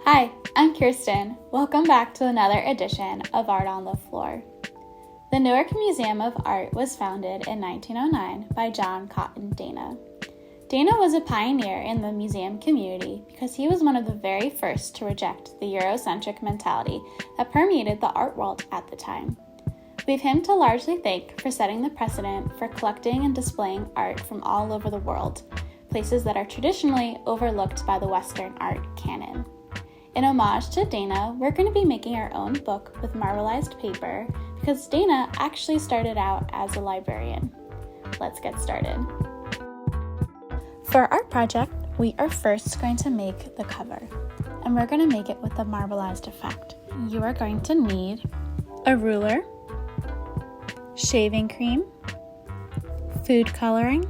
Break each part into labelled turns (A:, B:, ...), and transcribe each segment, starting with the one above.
A: Hi, I'm Kirsten. Welcome back to another edition of Art on the Floor. The Newark Museum of Art was founded in 1909 by John Cotton Dana. Dana was a pioneer in the museum community because he was one of the very first to reject the Eurocentric mentality that permeated the art world at the time. We have him to largely thank for setting the precedent for collecting and displaying art from all over the world, places that are traditionally overlooked by the Western art canon. In homage to Dana, we're going to be making our own book with marbleized paper because Dana actually started out as a librarian. Let's get started. For our project, we are first going to make the cover, and we're going to make it with the marbleized effect. You are going to need a ruler, shaving cream, food coloring,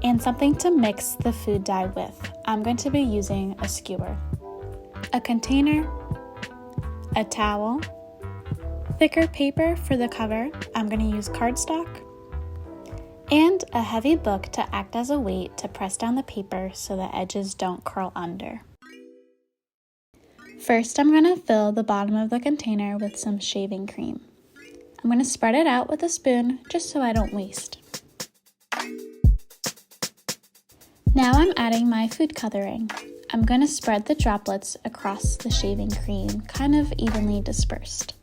A: and something to mix the food dye with. I'm going to be using a skewer, a container, a towel, thicker paper for the cover. I'm going to use cardstock, and a heavy book to act as a weight to press down the paper so the edges don't curl under. First, I'm going to fill the bottom of the container with some shaving cream. I'm going to spread it out with a spoon just so I don't waste. Now I'm adding my food coloring. I'm going to spread the droplets across the shaving cream, kind of evenly dispersed.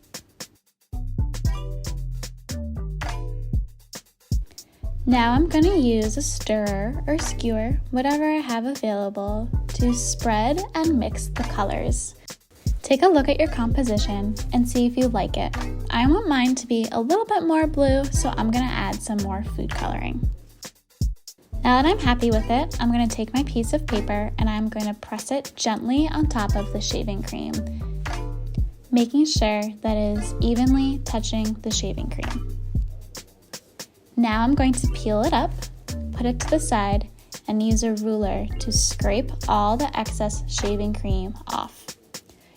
A: Now I'm going to use a stirrer or skewer, whatever I have available, to spread and mix the colors. Take a look at your composition and see if you like it. I want mine to be a little bit more blue, so I'm going to add some more food coloring. Now that I'm happy with it, I'm going to take my piece of paper and I'm going to press it gently on top of the shaving cream, making sure that it is evenly touching the shaving cream. Now I'm going to peel it up, put it to the side, and use a ruler to scrape all the excess shaving cream off.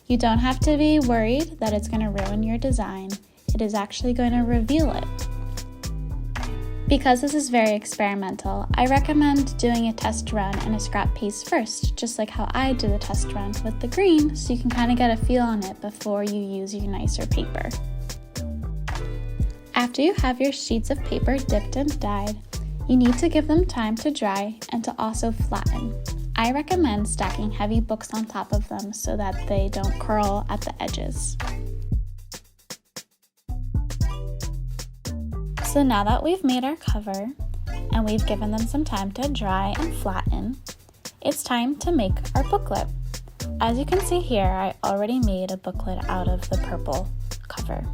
A: You don't have to be worried that it's going to ruin your design. It is actually going to reveal it. Because this is very experimental, I recommend doing a test run and a scrap piece first, just like how I did a test run with the green, so you can kind of get a feel on it before you use your nicer paper. After you have your sheets of paper dipped and dyed, you need to give them time to dry and to also flatten. I recommend stacking heavy books on top of them so that they don't curl at the edges. So now that we've made our cover and we've given them some time to dry and flatten, it's time to make our booklet. As you can see here, I already made a booklet out of the purple cover.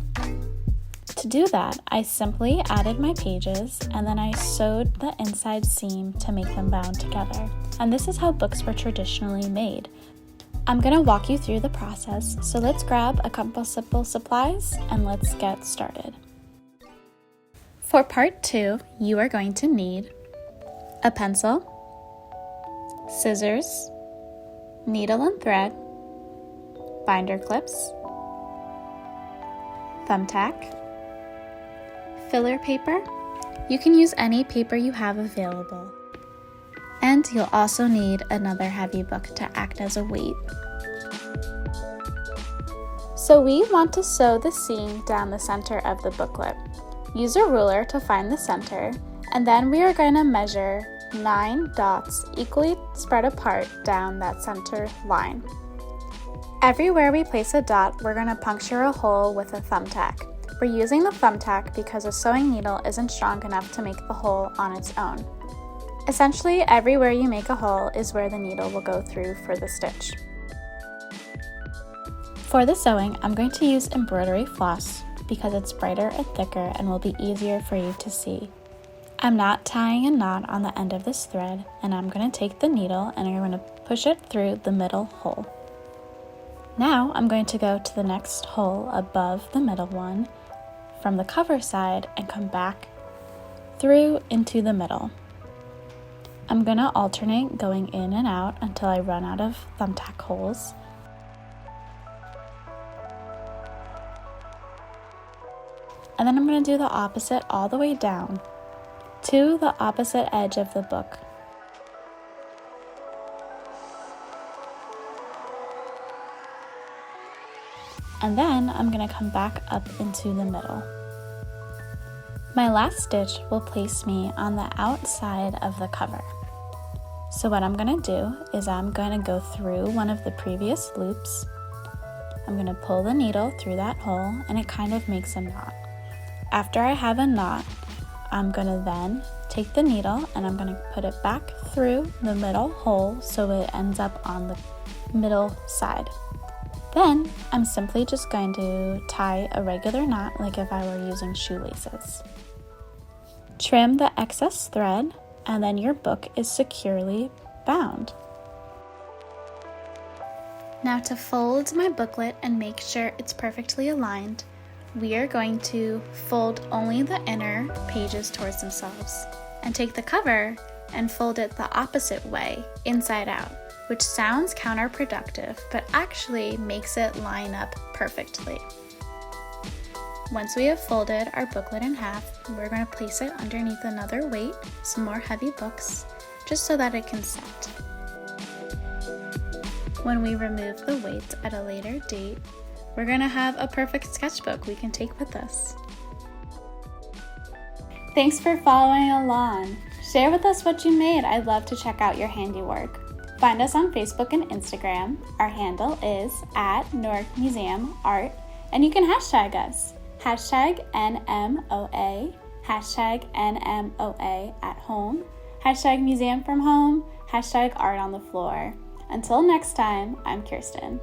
A: To do that, I simply added my pages and then I sewed the inside seam to make them bound together. And this is how books were traditionally made. I'm going to walk you through the process, so let's grab a couple simple supplies and let's get started. For part 2, you are going to need a pencil, scissors, needle and thread, binder clips, thumbtack, filler paper. You can use any paper you have available. And you'll also need another heavy book to act as a weight. So we want to sew the seam down the center of the booklet. Use a ruler to find the center, and then we are going to measure 9 dots equally spread apart down that center line. Everywhere we place a dot, we're going to puncture a hole with a thumbtack. We're using the thumbtack because a sewing needle isn't strong enough to make the hole on its own. Essentially, everywhere you make a hole is where the needle will go through for the stitch. For the sewing, I'm going to use embroidery floss because it's brighter and thicker and will be easier for you to see. I'm not tying a knot on the end of this thread, and I'm going to take the needle and I'm going to push it through the middle hole. Now I'm going to go to the next hole above the middle one from the cover side and come back through into the middle. I'm going to alternate going in and out until I run out of thumbtack holes. And then I'm going to do the opposite all the way down to the opposite edge of the book. And then I'm going to come back up into the middle. My last stitch will place me on the outside of the cover. So what I'm going to do is I'm going to go through one of the previous loops. I'm going to pull the needle through that hole and it kind of makes a knot. After I have a knot, I'm going to then take the needle and I'm going to put it back through the middle hole so it ends up on the middle side. Then I'm simply just going to tie a regular knot like if I were using shoelaces. Trim the excess thread and then your book is securely bound. Now to fold my booklet and make sure it's perfectly aligned, we are going to fold only the inner pages towards themselves and take the cover and fold it the opposite way, inside out, which sounds counterproductive, but actually makes it line up perfectly. Once we have folded our booklet in half, we're going to place it underneath another weight, some more heavy books, just so that it can set. When we remove the weights at a later date, we're going to have a perfect sketchbook we can take with us. Thanks for following along. Share with us what you made. I'd love to check out your handiwork. Find us on Facebook and Instagram. Our handle is @NewarkMuseumArt, and you can hashtag us. #NMOA, #NMOA at home, #museum from home, #art on the floor. Until next time, I'm Kirsten.